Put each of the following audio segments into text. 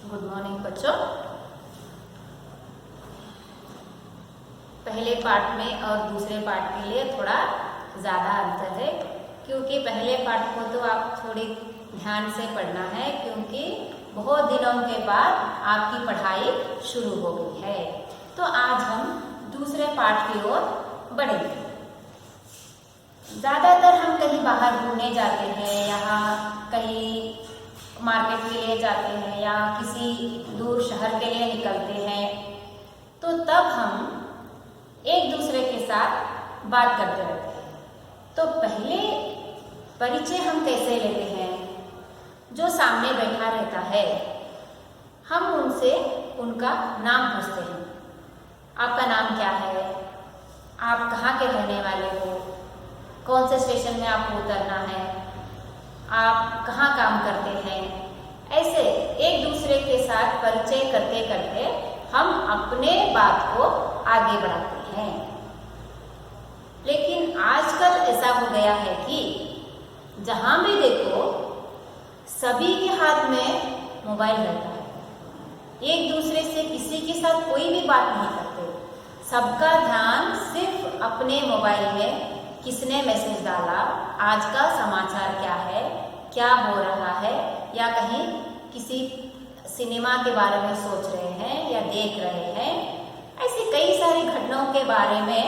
Good morning बच्चों। पहले part में और दूसरे पार्ट के लिए थोड़ा ज़्यादा अंतर है, क्योंकि पहले पार्ट को तो आप थोड़ी ध्यान से पढ़ना है, क्योंकि बहुत दिनों के बाद आपकी पढ़ाई शुरू हो गई है। तो आज हम दूसरे पार्ट की ओर बढ़ेंगे। ज़्यादातर हम कहीं बाहर घूमने जाते हैं, यहाँ कहीं मार्केट के लिए जाते हैं या किसी दूर शहर के लिए निकलते हैं, तो तब हम एक दूसरे के साथ बात करते रहते हैं। तो पहले परिचय हम कैसे लेते हैं? जो सामने बैठा रहता है हम उनसे उनका नाम पूछते हैं। आपका नाम क्या है? आप कहाँ के रहने वाले हो? कौन से स्टेशन में आपको उतरना है? आप कहाँ काम करते हैं? ऐसे एक दूसरे के साथ परिचय करते करते हम अपने बात को आगे बढ़ाते हैं। लेकिन आजकल ऐसा हो गया है कि जहाँ भी देखो सभी के हाथ में मोबाइल रहता है। एक दूसरे से किसी के साथ कोई भी बात नहीं करते। सबका ध्यान सिर्फ अपने मोबाइल में किसने मैसेज डाला, आज का समाचार क्या है, क्या हो रहा है, या कहीं किसी सिनेमा के बारे में सोच रहे हैं या देख रहे हैं। ऐसी कई सारी घटनाओं के बारे में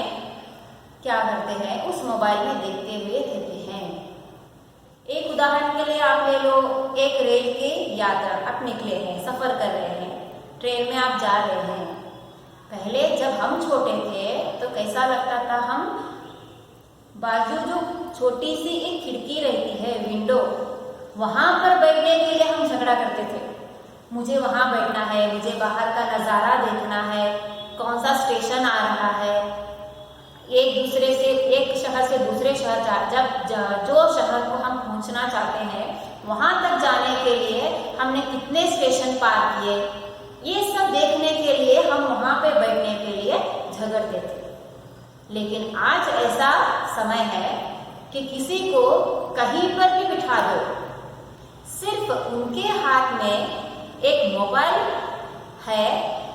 क्या करते हैं, उस मोबाइल में देखते हुए रहते हैं। एक उदाहरण के लिए आप ले लो, एक रेल की यात्रा आप निकले हैं, सफर कर रहे हैं, ट्रेन में आप जा रहे हैं। पहले जब हम छोटे थे तो कैसा लगता था, हम बाजू जो छोटी सी एक खिड़की रहती है, विंडो, वहां पर बैठने के लिए हम झगड़ा करते थे। मुझे वहां बैठना है, मुझे बाहर का नज़ारा देखना है, कौन सा स्टेशन आ रहा है। एक दूसरे से, एक शहर से दूसरे शहर जब जो शहर को हम पहुंचना चाहते हैं वहां तक जाने के लिए हमने कितने स्टेशन पार किए, ये सब देखने के लिए हम वहां पे बैठने के लिए झगड़ते थे। लेकिन आज ऐसा समय है कि किसी को कहीं पर भी बिठा दो, सिर्फ उनके हाथ में एक मोबाइल है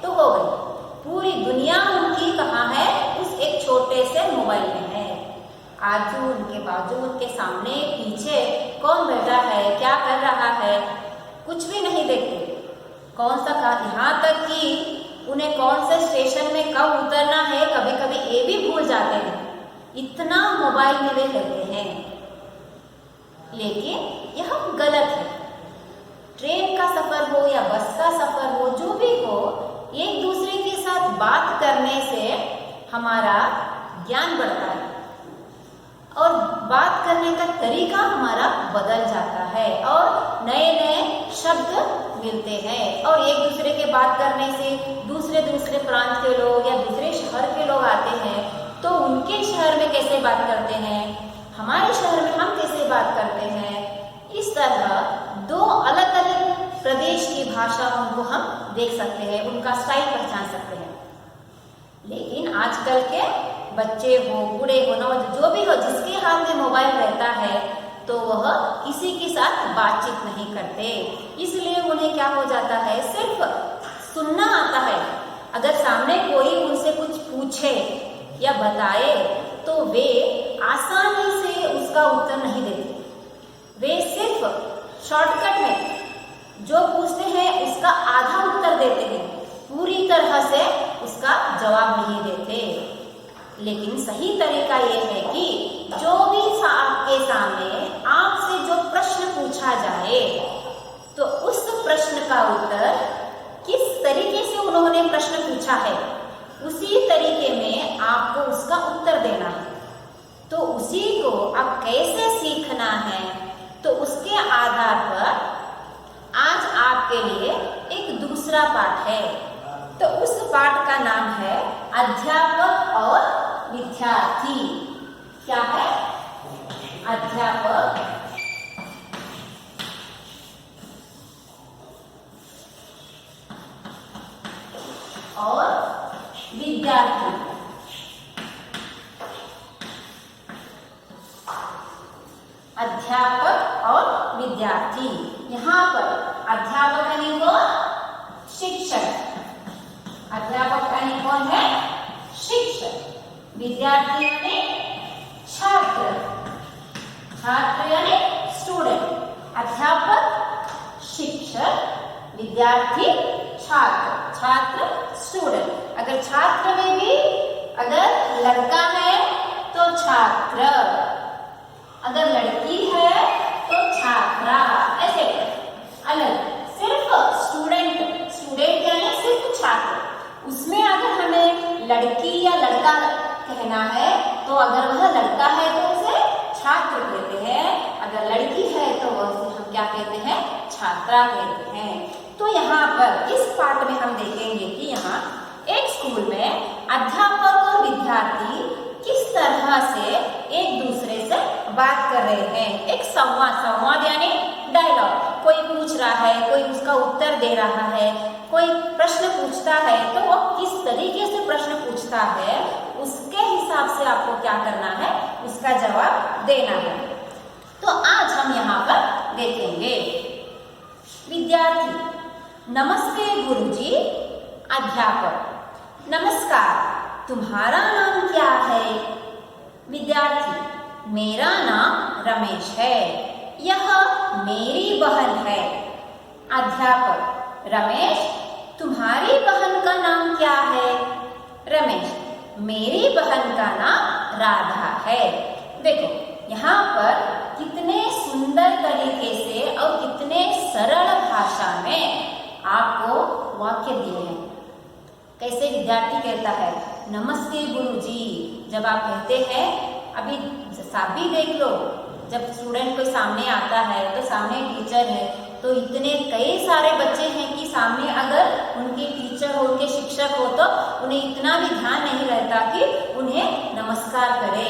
तो हो गई। पूरी दुनिया उनकी कहाँ है? उस एक छोटे से मोबाइल में है। आजू उनके बाजू, उनके सामने पीछे कौन बैठा है, क्या कर रहा है, कुछ भी नहीं देखते। कौन सा यहाँ तक कि उन्हें कौन से स्टेशन में कब उतरना है कभी कभी ये भी भूल जाते हैं। इतना मोबाइल में वे रहते हैं। लेकिन यह गलत है। ट्रेन का सफर हो या बस का सफर हो, जो भी हो, एक दूसरे के साथ बात करने से हमारा ज्ञान बढ़ता है और बात करने का तरीका हमारा बदल जाता है और नए नए शब्द मिलते हैं। और एक दूसरे के बात करने से दूसरे प्रांत के लोग या दूसरे शहर के लोग आते हैं, तो उनके शहर में कैसे बात करते हैं, हमारे शहर में हम कैसे बात करते हैं। इस तरह दो अलग अलग प्रदेश की भाषाओं को हम देख सकते हैं, उनका स्टाइल पहचान सकते हैं। लेकिन आजकल के बच्चे हो, बूढ़े हो, नौजवान जो भी हो, जिसके हाथ में मोबाइल रहता है तो वह किसी के साथ बातचीत नहीं करते। इसलिए उन्हें क्या हो जाता है, सिर्फ सुनना आता है। अगर सामने कोई उनसे कुछ पूछे या बताए तो वे आसानी से उसका उत्तर नहीं देते। वे सिर्फ शॉर्टकट में जो पूछते हैं उसका आधा उत्तर देते हैं, पूरी तरह से उसका जवाब नहीं देते। लेकिन सही तरीका ये है कि जो भी आपके सामने आपसे जो प्रश्न पूछा जाए तो उस प्रश्न का उत्तर किस तरीके से उन्होंने प्रश्न पूछा है, उसी तरीके में आपको उसका उत्तर देना है। तो उसी को अब कैसे सीखना है, तो उसके आधार पर आज आपके लिए एक दूसरा पाठ है। तो उस पाठ का नाम है अध्यापक और विद्यार्थी। क्या है? अध्यापक और विद्यार्थी। अध्यापक और विद्यार्थी। यहाँ पर अध्यापक यानी कौन? शिक्षक। अध्यापक यानी कौन है? शिक्षक। विद्यार्थी यानी छात्र, छात्र यानी स्टूडेंट। अध्यापक, शिक्षक, विद्यार्थी, छात्र, छात्र स्टूडेंट। अगर छात्र में भी अगर लड़का है तो छात्र, अगर लड़की है तो छात्रा, ऐसे अलग। सिर्फ स्टूडेंट, स्टूडेंट यानी सिर्फ छात्र, उसमें अगर हमें लड़की या लड़का कहना है तो अगर वह लड़का है तो उसे छात्र कहते हैं, अगर लड़की है तो उसे हम क्या कहते हैं? छात्रा कहते हैं। तो यहाँ पर इस पाठ में हम देखेंगे कि यहाँ एक स्कूल में अध्यापक और विद्यार्थी किस तरह से एक दूसरे से बात कर रहे हैं। एक संवाद, संवाद यानी डायलॉग। कोई पूछ रहा है, कोई उसका उत्तर दे रहा है, कोई प्रश्न पूछता है तो वो किस तरीके से प्रश्न पूछता है उसके हिसाब से आपको क्या करना है? उसका जवाब देना है। तो आज हम यहाँ पर देखेंगे। विद्यार्थी, नमस्ते गुरुजी। अध्यापक, नमस्कार, तुम्हारा नाम क्या है? विद्यार्थी, मेरा नाम रमेश है, यह मेरी बहन है। अध्यापक, रमेश, तुम्हारी बहन का नाम क्या है? रमेश, मेरी बहन का नाम राधा है। देखो यहाँ पर कितने सुंदर तरीके से और कितने सरल भाषा में आपको वाक्य दिए हैं। कैसे विद्यार्थी कहता है नमस्ते गुरुजी। जब आप कहते हैं, अभी आप भी देख लो, जब स्टूडेंट कोई सामने आता है तो सामने टीचर है तो इतने कई सारे बच्चे हैं कि सामने अगर उनके टीचर हो, उनके शिक्षक हो तो उन्हें इतना भी ध्यान नहीं रहता कि उन्हें नमस्कार करे।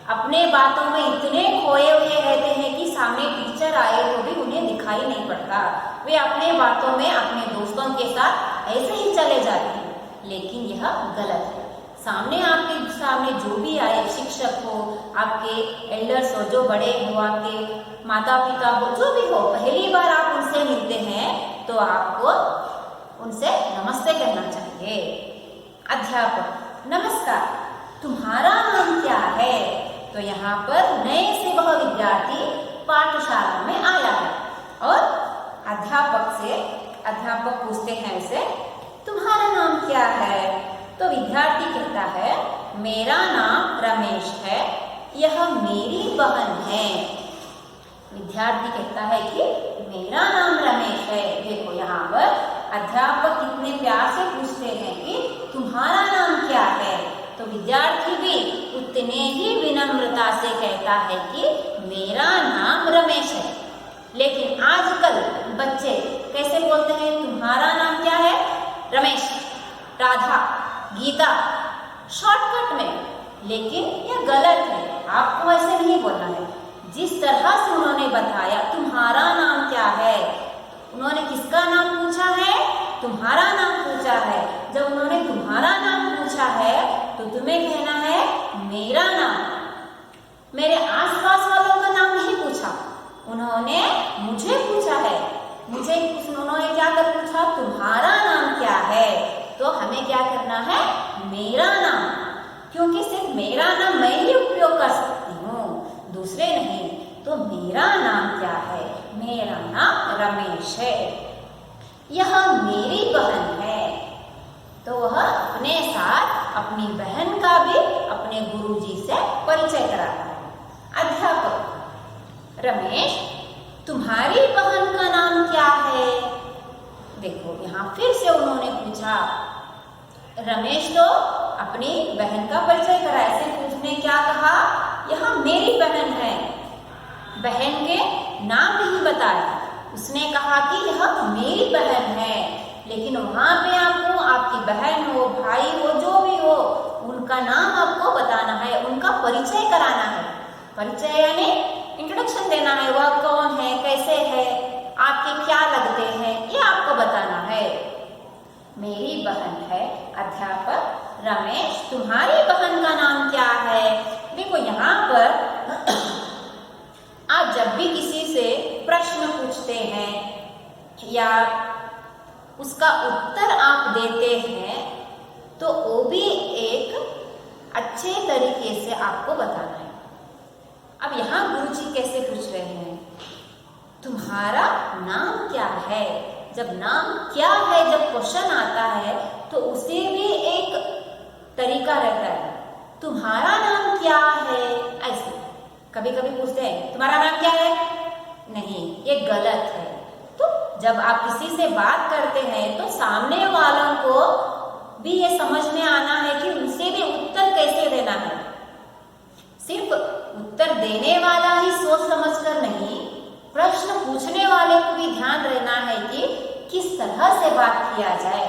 अपने बातों में इतने खोए हुए रहते हैं कि सामने टीचर आए तो भी उन्हें दिखाई नहीं पड़ता। वे अपने बातों में अपने दोस्तों के साथ ऐसे ही चले जाते हैं, लेकिन यह गलत है। सामने आपके सामने जो भी आए, शिक्षक हो, आपके एल्डर्स हो, जो बड़े हो, आपके माता पिता हो, जो भी हो, पहली बार आप उनसे मिलते हैं तो आपको उनसे नमस्ते कहना चाहिए। अध्यापक, नमस्कार, तुम्हारा नाम क्या है? तो यहाँ पर नए से वह विद्यार्थी पाठशाला में आया है और अध्यापक पूछते हैं उसे, तुम्हारा नाम क्या है? तो विद्यार्थी कहता है, मेरा नाम रमेश है, यह मेरी बहन है। विद्यार्थी कहता है कि मेरा नाम रमेश है। देखो यहाँ पर अध्यापक कितने प्यार से पूछते हैं कि तुम्हारा नाम क्या है? तो विद्यार्थी भी उतने ही विनम्रता से कहता है कि मेरा नाम रमेश है। लेकिन आजकल बच्चे कैसे बोलते हैं, तुम्हारा नाम क्या है? रमेश, राधा, गीता, शॉर्टकट में। लेकिन यह गलत है, आपको ऐसे नहीं बोलना है। जिस तरह से उन्होंने बताया तुम्हारा नाम क्या है, उन्होंने किसका नाम पूछा है? तुम्हारा नाम पूछा है। जब उन्होंने तुम्हारा नाम पूछा है तो तुम्हें कहना है मेरा नाम। मेरे आसपास वालों का नाम नहीं पूछा, उन्होंने मुझे पूछा है। उन्होंने क्या कर पूछा? तुम्हारा नाम क्या है? तो हमें क्या करना है? मेरा नाम, क्योंकि सिर्फ मेरा नाम मैं ही उपयोग कर सकती हूँ, दूसरे नहीं। तो मेरा नाम क्या है? मेरा नाम रमेश है, यह मेरी बहन है। तो वह अपने साथ अपनी बहन का भी अपने गुरुजी से परिचय कराता है। अध्यापक, रमेश, तुम्हारी बहन का नाम क्या है? देखो यहाँ फिर से उन्होंने पूछा। रमेश तो अपनी बहन का परिचय करा, ऐसे पूछने क्या कहा? यह मेरी बहन है। बहन के नाम नहीं बताया, उसने कहा कि यह मेरी बहन है। लेकिन वहां पे आपको आपकी बहन हो, भाई हो, जो भी हो, उनका नाम आपको बताना है, उनका परिचय कराना है। परिचय यानी इंट्रोडक्शन देना है, वह कौन है, कैसे है, आपके क्या लगते हैं, ये आपको बताना है। मेरी बहन है। अध्यापक, रमेश, तुम्हारी बहन का नाम क्या है? देखो यहाँ पर आप जब भी किसी से प्रश्न पूछते हैं या उसका उत्तर आप देते हैं तो वो भी एक अच्छे तरीके से आपको बताना है। अब यहाँ गुरुजी कैसे पूछ रहे हैं, तुम्हारा नाम क्या है? जब नाम क्या है जब क्वेश्चन आता है तो उसे भी एक तरीका रहता है, तुम्हारा नाम क्या है, ऐसे कभी कभी पूछते हैं तुम्हारा नाम क्या है, नहीं, ये गलत है। तो जब आप किसी से बात करते हैं तो सामने वालों को भी ये समझ में आना है कि उसे भी उत्तर कैसे देना है। सिर्फ उत्तर देने वाला ही सोच समझ कर नहीं, प्रश्न पूछने वाले को भी ध्यान रहना है कि किस तरह से बात किया जाए।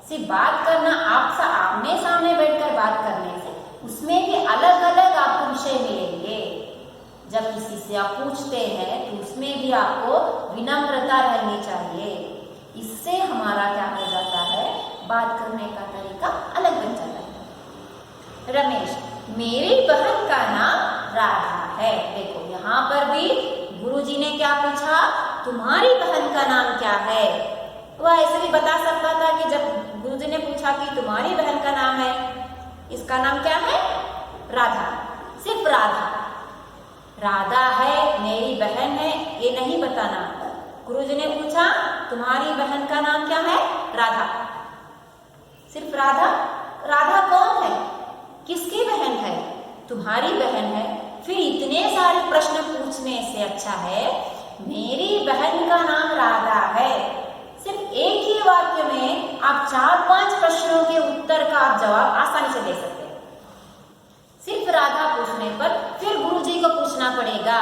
सिर्फ बात करना, आप आमने सामने बैठकर बात करने से उसमें भी अलग अलग आपको विषय मिलेंगे। जब किसी से आप पूछते हैं तो उसमें भी आपको विनम्रता रहनी चाहिए। इससे हमारा क्या हो जाता है, बात करने का तरीका अलग बन जाता है। रमेश, मेरी बहन का नाम राधा है। देखो यहाँ पर भी गुरुजी ने क्या पूछा, तुम्हारी बहन का नाम क्या है। वह ऐसे भी बता सकता था कि जब गुरुजी ने पूछा कि तुम्हारी बहन का नाम है, इसका नाम क्या है, राधा, सिर्फ राधा, राधा है, मेरी बहन है, ये नहीं बताना। गुरुजी ने पूछा तुम्हारी बहन का नाम क्या है, राधा, सिर्फ राधा। राधा कौन है, किसकी बहन है, तुम्हारी बहन है। फिर इतने सारे प्रश्न पूछने से अच्छा है मेरी बहन का नाम राधा है। सिर्फ एक ही वाक्य में आप 4-5 प्रश्नों के उत्तर का आप जवाब आसानी से दे सकते हैं। सिर्फ राधा पूछने पर फिर गुरुजी को पूछना पड़ेगा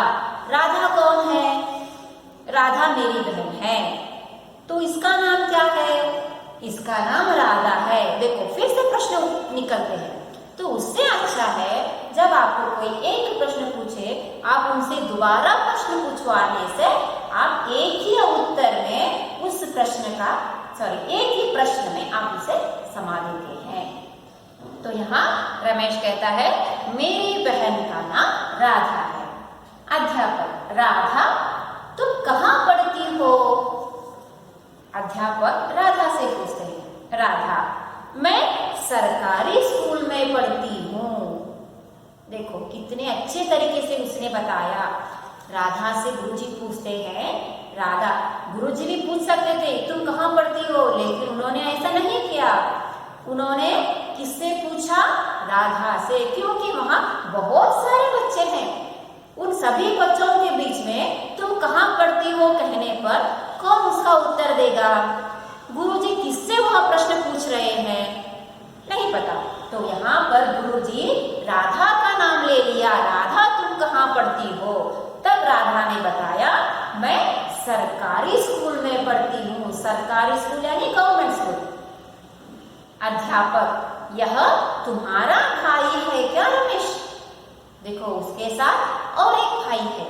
राधा कौन है, राधा मेरी बहन है, तो इसका नाम क्या है, इसका नाम राधा है। देखो फिर से प्रश्न निकलते हैं। तो उससे अच्छा है जब आपको कोई एक प्रश्न पूछे, आप उनसे दोबारा प्रश्न पूछवाने से आप एक ही उत्तर में उस प्रश्न का एक ही प्रश्न में आप उसे समा देते हैं। तो यहाँ रमेश कहता है मेरी बहन का नाम राधा है। अध्यापक, राधा तुम कहाँ पढ़ती हो? अध्यापक राधा से पूछते हैं, राधा मैं सरकारी स्कूल में पढ़ती हूँ। देखो कितने अच्छे तरीके से उसने बताया। राधा से गुरुजी पूछते हैं, राधा, गुरुजी भी पूछ सकते थे तुम कहाँ पढ़ती हो, लेकिन उन्होंने ऐसा नहीं किया। उन्होंने किससे पूछा, राधा से, क्योंकि वहाँ बहुत सारे बच्चे हैं। उन सभी बच्चों के बीच में तुम कहाँ पढ़ती हो कहने पर कौन उसका उत्तर देगा? गुरुजी किससे वह प्रश्न पूछ रहे हैं, नहीं पता। तो यहाँ पर गुरुजी राधा का नाम ले लिया, राधा तुम कहाँ पढ़ती हो? तब राधा ने बताया मैं सरकारी स्कूल में पढ़ती हूँ। सरकारी स्कूल यानी गवर्नमेंट स्कूल। अध्यापक, यह तुम्हारा भाई है क्या रमेश? देखो उसके साथ और एक भाई है,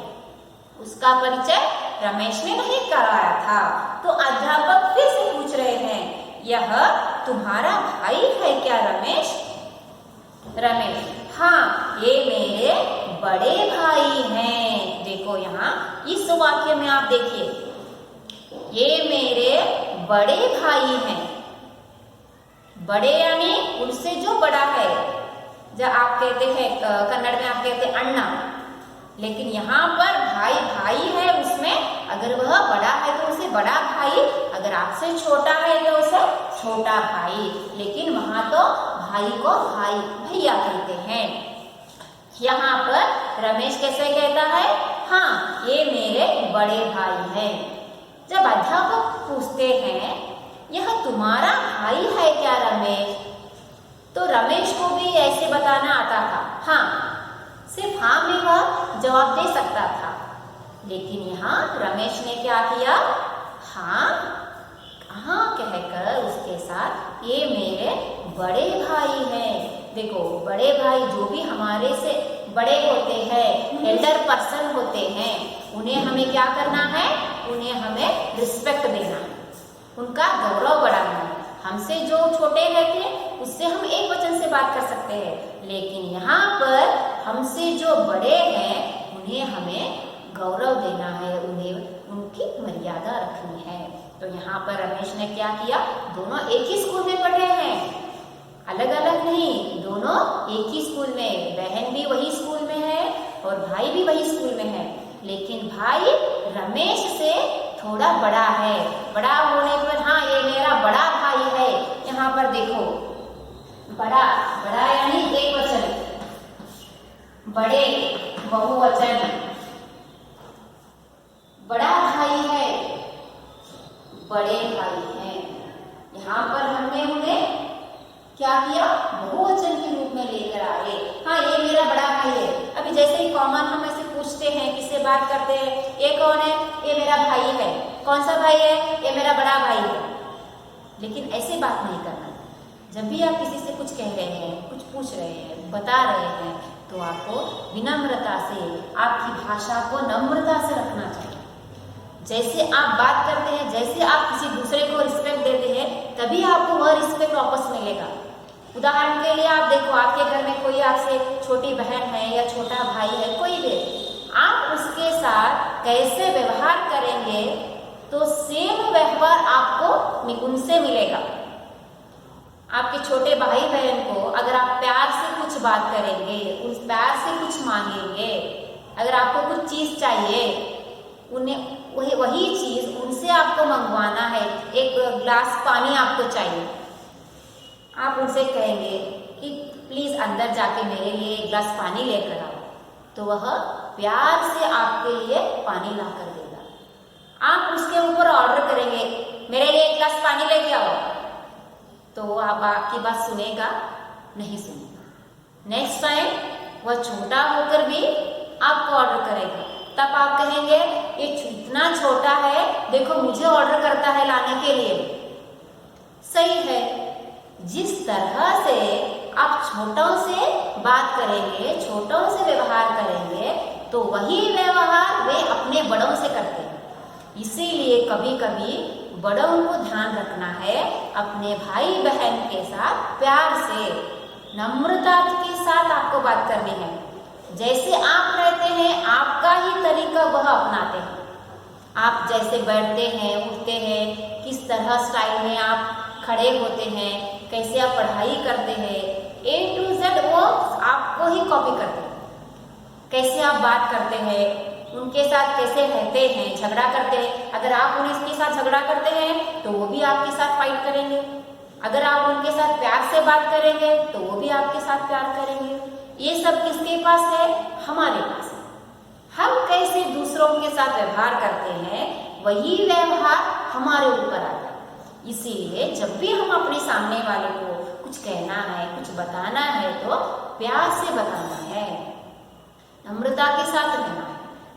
उसका परिचय रमेश ने नहीं कराया था। तो अध्यापक फिर से पूछ रहे हैं, यह तुम्हारा भाई है क्या रमेश? रमेश, हाँ ये मेरे बड़े भाई हैं। देखो यहाँ इस वाक्य में आप देखिए, ये मेरे बड़े भाई हैं। बड़े यानी उनसे जो बड़ा है। जब आप कहते हैं कन्नड़ में आप कहते हैं अन्ना, लेकिन यहाँ पर भाई भाई है, उसमें अगर वह बड़ा है तो उसे बड़ा भाई, अगर आपसे छोटा है तो उसे छोटा भाई, लेकिन वहाँ तो भाई को भाई भैया कहते हैं। यहाँ पर रमेश कैसे कहता है, हाँ ये मेरे बड़े भाई हैं। जब अध्यापक पूछते हैं यह तुम्हारा भाई है क्या रमेश, तो रमेश को भी ऐसे बताना आता था, हाँ, सिर्फ हाँ में वह जवाब दे सकता था। लेकिन यहाँ रमेश ने क्या किया, हाँ कहकर उसके साथ ये मेरे बड़े भाई हैं। देखो बड़े भाई जो भी हमारे से बड़े होते हैं, एल्डर पर्सन होते हैं, उन्हें हमें क्या करना है, उन्हें हमें रिस्पेक्ट देना है, उनका गौरव बढ़ाना है। हमसे जो छोटे रहते हैं उससे हम एक वचन से बात कर सकते हैं, लेकिन यहाँ पर हमसे जो बड़े हैं उन्हें हमें गौरव देना है, उन्हें उनकी मर्यादा रखनी है। तो यहाँ पर रमेश ने क्या किया, दोनों एक ही स्कूल में पढ़े हैं, अलग अलग नहीं, दोनों एक ही स्कूल में, बहन भी वही स्कूल में है और भाई भी वही स्कूल में है, लेकिन भाई रमेश से थोड़ा बड़ा है। बड़ा होने पर हाँ ये मेरा बड़ा भाई है, यहाँ पर देखो बड़ा, बड़ा यानी एक वचन, बड़े बहुवचन, बड़ा भाई है, बड़े भाई हैं। यहाँ पर हमने उन्हें क्या किया, बहुवचन के रूप में लेकर आए। हाँ ये मेरा बड़ा भाई है। अभी जैसे ही कॉमन हम ऐसे पूछते हैं, किससे बात करते हैं, ये कौन है, ये मेरा भाई है। कौन सा भाई है, ये मेरा बड़ा भाई है। लेकिन ऐसे बात नहीं करना। जब भी आप किसी से कुछ कह रहे हैं, कुछ पूछ रहे हैं, बता रहे हैं, तो आपको विनम्रता से, आपकी भाषा को नम्रता से रखना चाहिए। जैसे आप बात करते हैं, जैसे आप किसी दूसरे को रिस्पेक्ट देते हैं, तभी आपको वह रिस्पेक्ट वापस मिलेगा। उदाहरण के लिए आप देखो, आपके घर में कोई आपसे छोटी बहन है या छोटा भाई है, कोई भी, आप उसके साथ कैसे व्यवहार करेंगे तो सेम व्यवहार आपको उनसे मिलेगा। आपके छोटे भाई बहन को अगर आप प्यार से कुछ बात करेंगे, उस प्यार से कुछ मांगेंगे, अगर आपको कुछ चीज चाहिए, उन्हें वही चीज उनसे आपको मंगवाना है, एक ग्लास पानी आपको चाहिए, आप उनसे कहेंगे कि प्लीज अंदर जाके मेरे लिए एक ग्लास पानी लेकर आओ, तो वह प्यार से आपके लिए पानी ला कर देगा। आप उसके ऊपर ऑर्डर करेंगे, मेरे लिए एक ग्लास पानी लेके आओ, तो आप आपकी बात सुनेगा, नहीं सुनेगा। नेक्स्ट टाइम वह छोटा होकर भी आपको ऑर्डर करेगा, तब आप कहेंगे ये इतना छोटा है, देखो मुझे ऑर्डर करता है लाने के लिए। सही है, जिस तरह से आप छोटों से बात करेंगे, छोटों से व्यवहार करेंगे, तो वही व्यवहार वे अपने बड़ों से करते हैं। इसीलिए कभी कभी बड़ों को ध्यान रखना है, अपने भाई बहन के साथ प्यार से, नम्रता के साथ आपको बात करनी है। जैसे आप रहते हैं, आपका ही तरीका वह अपनाते हैं। आप जैसे बैठते हैं, उठते हैं, किस तरह स्टाइल में आप खड़े होते हैं, कैसे आप पढ़ाई करते हैं, A to Z वो आपको ही कॉपी करते हैं। कैसे आप बात करते हैं, उनके साथ कैसे रहते हैं, झगड़ा करते हैं। अगर आप उनके साथ झगड़ा करते हैं तो वो भी आपके साथ फाइट करेंगे। अगर आप उनके साथ प्यार से बात करेंगे तो वो भी आपके साथ प्यार करेंगे। ये सब किसके पास है, हमारे पास है। हम कैसे दूसरों के साथ व्यवहार करते हैं, वही व्यवहार हमारे ऊपर आता है। इसीलिए जब भी हम अपने सामने वाले को कुछ कहना है, कुछ बताना है, तो प्यार से बताना है, नम्रता के साथ रहना है,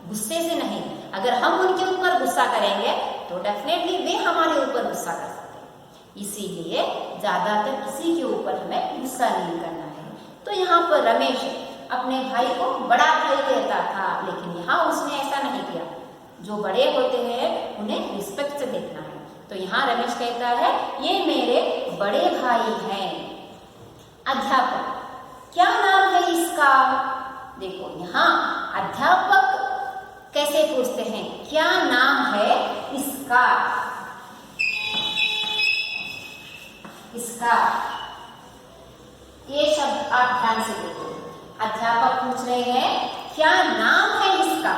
गुस्से से नहीं। अगर हम उनके ऊपर गुस्सा करेंगे तो डेफिनेटली वे हमारे ऊपर गुस्सा कर सकते हैं। इसीलिए ज्यादातर किसी के ऊपर हमें गुस्सा नहीं करना है। तो यहाँ पर रमेश अपने भाई को बड़ा भाई कहता था, लेकिन यहाँ उसने ऐसा नहीं किया। जो बड़े होते हैं उन्हें रिस्पेक्ट से देखना है। तो यहाँ रमेश कहता है ये मेरे बड़े भाई हैं। अध्यापक, क्या नाम है इसका? देखो यहाँ अध्यापक कैसे पूछते हैं, क्या नाम है इसका? इसका ये शब्द आप ध्यान से देखो। अध्यापक पूछ रहे हैं क्या नाम है इसका?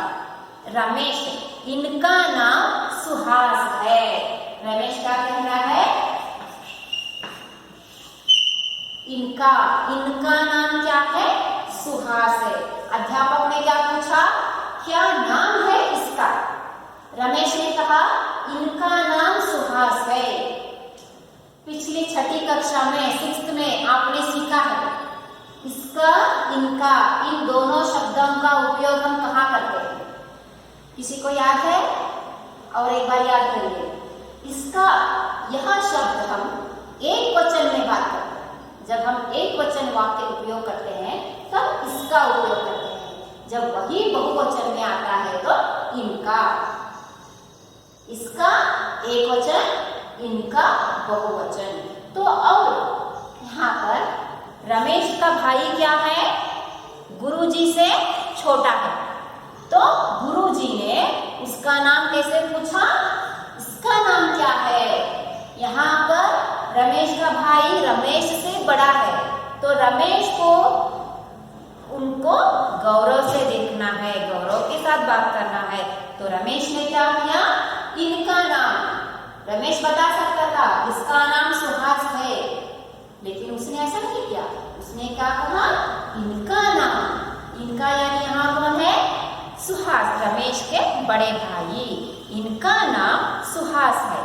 रमेश, इनका नाम सुहास है। रमेश क्या कह रहा है? इनका नाम क्या है? सुहास है। अध्यापक ने क्या पूछा? क्या नाम है इसका? रमेश ने कहा इनका नाम सुहास है। पिछली छठी कक्षा में 6th में आपने सीखा है इसका, इनका, इन दोनों शब्दों का उपयोग हम कहाँ करते हैं? किसी को याद है? और एक बार याद करिए। इसका, यह शब्द हम एक वचन में बात करते हैं। जब हम एक वचन वाक्य उपयोग करते हैं तब इसका उपयोग करते हैं। जब वही बहुवचन में आता है तो इनका। इसका एक वचन, इनका बहुवचन। तो और यहाँ पर रमेश का भाई क्या है? गुरुजी से छोटा है। तो गुरुजी ने उसका नाम कैसे पूछा? इसका नाम क्या भाई रमेश से बड़ा है, तो रमेश को उनको गौरव से देखना है, गौरव के साथ बात करना है। तो रमेश ने क्या किया, इनका नाम, रमेश बता सकता था इसका नाम सुहास है, लेकिन उसने ऐसा नहीं किया। उसने क्या कहा, इनका नाम। इनका यानी यहाँ कौन है, सुहास, रमेश के बड़े भाई, इनका नाम सुहास है।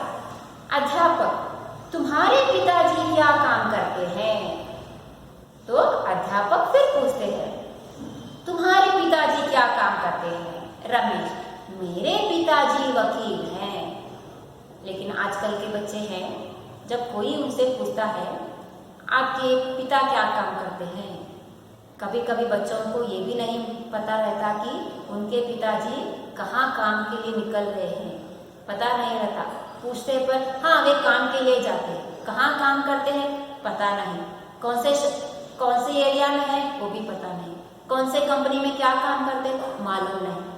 अध्यापक, तुम्हारे पिताजी क्या काम करते हैं? तो अध्यापक फिर पूछते हैं, तुम्हारे पिताजी क्या काम करते हैं? रमेश, मेरे पिताजी वकील हैं। लेकिन आजकल के बच्चे हैं, जब कोई उनसे पूछता है आपके पिता क्या काम करते हैं, कभी कभी बच्चों को ये भी नहीं पता रहता कि उनके पिताजी कहाँ काम के लिए निकल रहे हैं, पता नहीं रहता। पूछते पर हाँ वे काम के लिए जाते हैं, कहाँ काम करते हैं पता नहीं, कौन से एरिया में है वो भी पता नहीं, कौन से कंपनी में क्या काम करते हैं मालूम नहीं।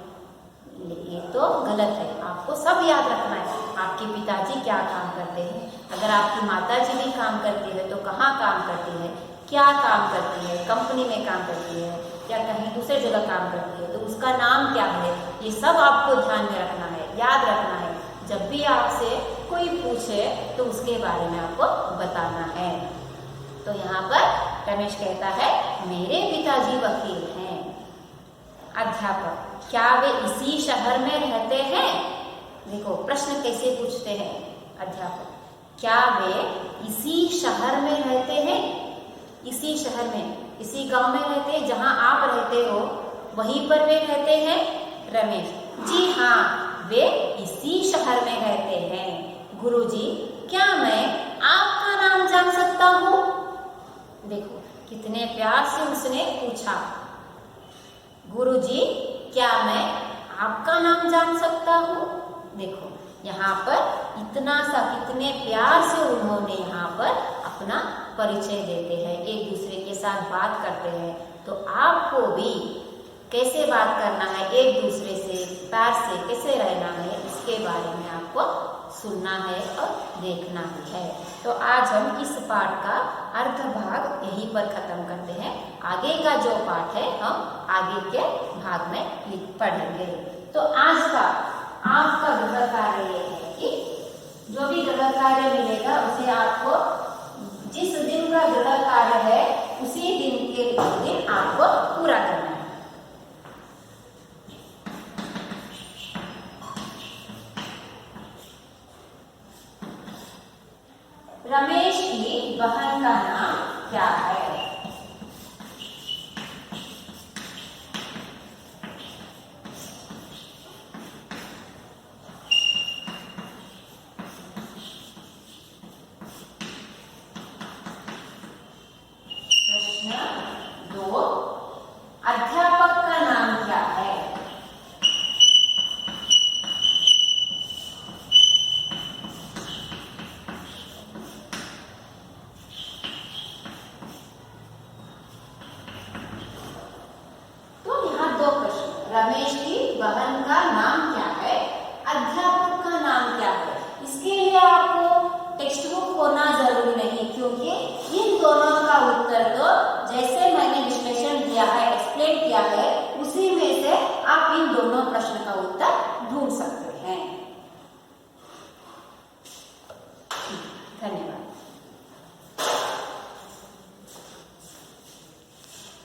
ये तो गलत है, आपको सब याद रखना है आपके पिताजी क्या काम करते हैं। अगर आपकी माताजी भी काम करती है तो कहाँ काम करती है, क्या काम करती है, कंपनी में काम करती है या कहीं दूसरे जगह काम करती है, तो उसका नाम क्या है, ये सब आपको ध्यान में रखना है, याद रखना है। जब भी आपसे कोई पूछे तो उसके बारे में आपको बताना है। तो यहाँ पर रमेश कहता है मेरे पिताजी वकील हैं। अध्यापक, क्या वे इसी शहर में रहते हैं? देखो प्रश्न कैसे पूछते हैं अध्यापक, क्या वे इसी शहर में रहते हैं? इसी शहर में, इसी गांव में रहते हैं जहां आप रहते हो, वहीं पर वे रहते हैं? रमेश, जी हाँ वे इसी शहर में रहते हैं। गुरुजी, क्या मैं आपका नाम जान सकता हूँ? देखो कितने प्यार से उसने पूछा, गुरुजी क्या मैं आपका नाम जान सकता हूँ? देखो यहाँ पर इतना सा कितने प्यार से उन्होंने यहाँ पर अपना परिचय देते हैं, एक दूसरे के साथ बात करते हैं। तो आपको भी कैसे बात करना है, एक दूसरे से प्यार से कैसे रहना है, इसके बारे में आपको सुनना है और देखना भी है। तो आज हम इस पाठ का अर्ध भाग यहीं पर खत्म करते हैं। आगे का जो पाठ है हम आगे के भाग में पढ़ेंगे। तो आज का आपका गृह कार्य ये है कि जो भी गृह कार्य मिलेगा उसे आपको जिस दिन का गृह कार्य है उसी दिन के दिन आपको पूरा करना है। रमेश की बहन का नाम क्या है?